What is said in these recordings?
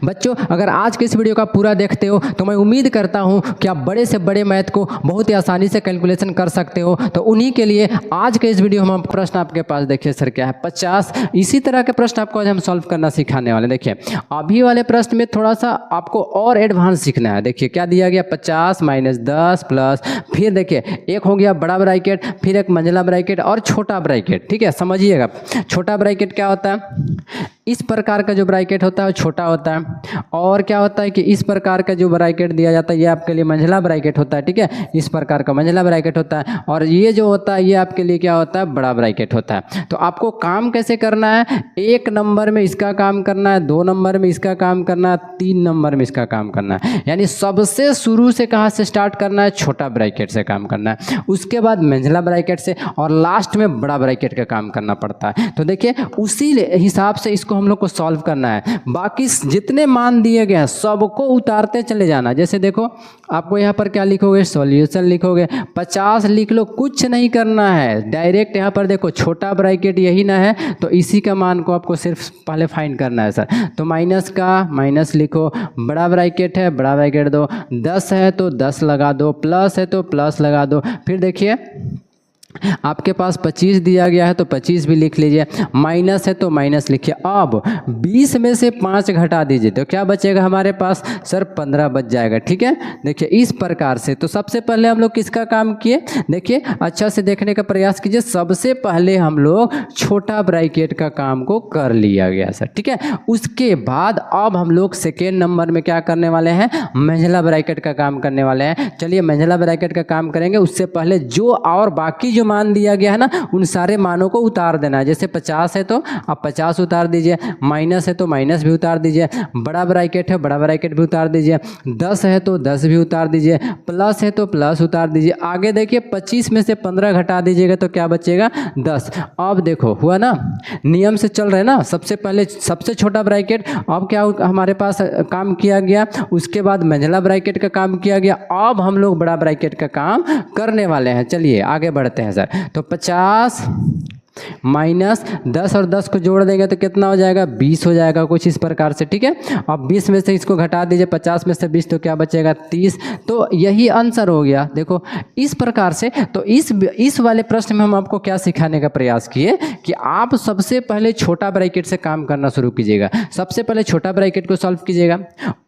बच्चों अगर आज के इस वीडियो का पूरा देखते हो तो मैं उम्मीद करता हूं कि आप बड़े से बड़े मैथ को बहुत ही आसानी से कैलकुलेशन कर सकते हो। तो उन्हीं के लिए आज के इस वीडियो में हम प्रश्न आपके पास देखिए सर क्या है 50। इसी तरह के प्रश्न आपको आज हम सॉल्व करना सिखाने वाले। देखिए अभी वाले प्रश्न में थोड़ा सा आपको और एडवांस सीखना है। देखिए क्या दिया गया 50 माइनस 10 प्लस, फिर देखिए एक हो गया बड़ा ब्रैकेट, फिर एक मंझला ब्रैकेट और छोटा ब्रैकेट। ठीक है, समझिएगा। छोटा ब्रैकेट क्या होता है, इस प्रकार का जो ब्रैकेट होता है वो छोटा होता है, और क्या होता है कि इस प्रकार का जो ब्रैकेट दिया जाता है ये आपके लिए मंझला ब्रैकेट होता है। ठीक है, इस प्रकार का मंझला ब्रैकेट होता है, और ये जो होता है ये आपके लिए क्या होता है, बड़ा ब्रैकेट होता है। तो आपको काम कैसे करना है, एक नंबर में इसका काम करना है, दो नंबर में इसका काम करना है, तीन नंबर में इसका काम करना है। यानी सबसे शुरू से कहाँ से स्टार्ट करना है, छोटा ब्रैकेट से काम करना है, उसके बाद मंझला ब्रैकेट से, और लास्ट में बड़ा ब्रैकेट का काम करना पड़ता है। तो देखिए उसी हिसाब से इसको हम लोग को सॉल्व करना है। बाकी जितने मान दिए गए हैं सबको उतारते चले जाना। जैसे देखो आपको यहाँ पर क्या लिखोगे, सॉल्यूशन लिखोगे, 50 लिख लो, कुछ नहीं करना है, डायरेक्ट यहाँ पर देखो छोटा ब्रैकेट यही ना है तो इसी का मान को आपको सिर्फ पहले फाइंड करना है सर। तो माइनस का माइनस लिखो, बड़ा ब्रैकेट है बड़ा ब्रैकेट दो, 10 है तो 10 लगा दो, प्लस है तो प्लस लगा दो, फिर देखिए आपके पास 25 दिया गया है तो 25 भी लिख लीजिए, माइनस है तो माइनस लिखिए। अब 20 में से 5 घटा दीजिए तो क्या बचेगा हमारे पास सर, 15 बच जाएगा। ठीक है, देखिए इस प्रकार से। तो सबसे पहले हम लोग किसका काम किए, देखिए अच्छा से देखने का प्रयास कीजिए। सबसे पहले हम लोग छोटा ब्रैकेट का काम को कर लिया गया सर। ठीक है, उसके बाद अब हम लोग सेकेंड नंबर में क्या करने वाले हैं, मंझला ब्रैकेट का काम करने वाले हैं। चलिए मंझला ब्रैकेट का काम करेंगे, उससे पहले जो और बाकी जो मान दिया गया है ना उन सारे मानों को उतार देना है। जैसे 50 है तो आप 50 उतार दीजिए, माइनस है तो माइनस भी उतार दीजिए, बड़ा ब्रैकेट है बड़ा ब्रैकेट भी उतार दीजिए, 10 है तो 10 भी उतार दीजिए, प्लस है तो प्लस उतार दीजिए। आगे देखिए 25 में से 15 घटा दीजिएगा तो क्या बचेगा, 10। अब देखो हुआ ना, नियम से चल रहे ना। सबसे पहले सबसे छोटा ब्रैकेट, अब क्या हमारे पास काम किया गया, उसके बाद मंझला ब्रैकेट का काम किया गया, अब हम लोग बड़ा ब्रैकेट का काम करने वाले हैं। चलिए आगे बढ़ते हैं सर। तो 50 माइनस 10 और 10 को जोड़ देंगे तो कितना हो जाएगा, 20 हो जाएगा, कुछ इस प्रकार से। ठीक है, अब 20 में से इसको घटा दीजिए, 50 में से 20 तो क्या बचेगा, 30। तो यही आंसर हो गया। देखो इस प्रकार से। तो इस वाले प्रश्न में हम आपको क्या सिखाने का प्रयास किए कि आप सबसे पहले छोटा ब्रैकेट से काम करना शुरू कीजिएगा। सबसे पहले छोटा ब्रैकेट को सॉल्व कीजिएगा,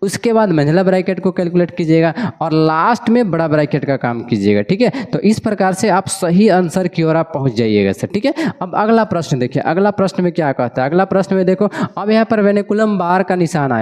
उसके बाद मंझला ब्रैकेट को कैलकुलेट कीजिएगा, और लास्ट में बड़ा ब्रैकेट का काम कीजिएगा। ठीक है, तो इस प्रकार से आप सही आंसर की ओर आप पहुंच जाइएगा सर। ठीक है, अब अगला प्रश्न देखिए, अगला प्रश्न में क्या कहता है। अगला प्रश्न में देखो अब यहाँ पर वेनिकुलम बार का निशान आया।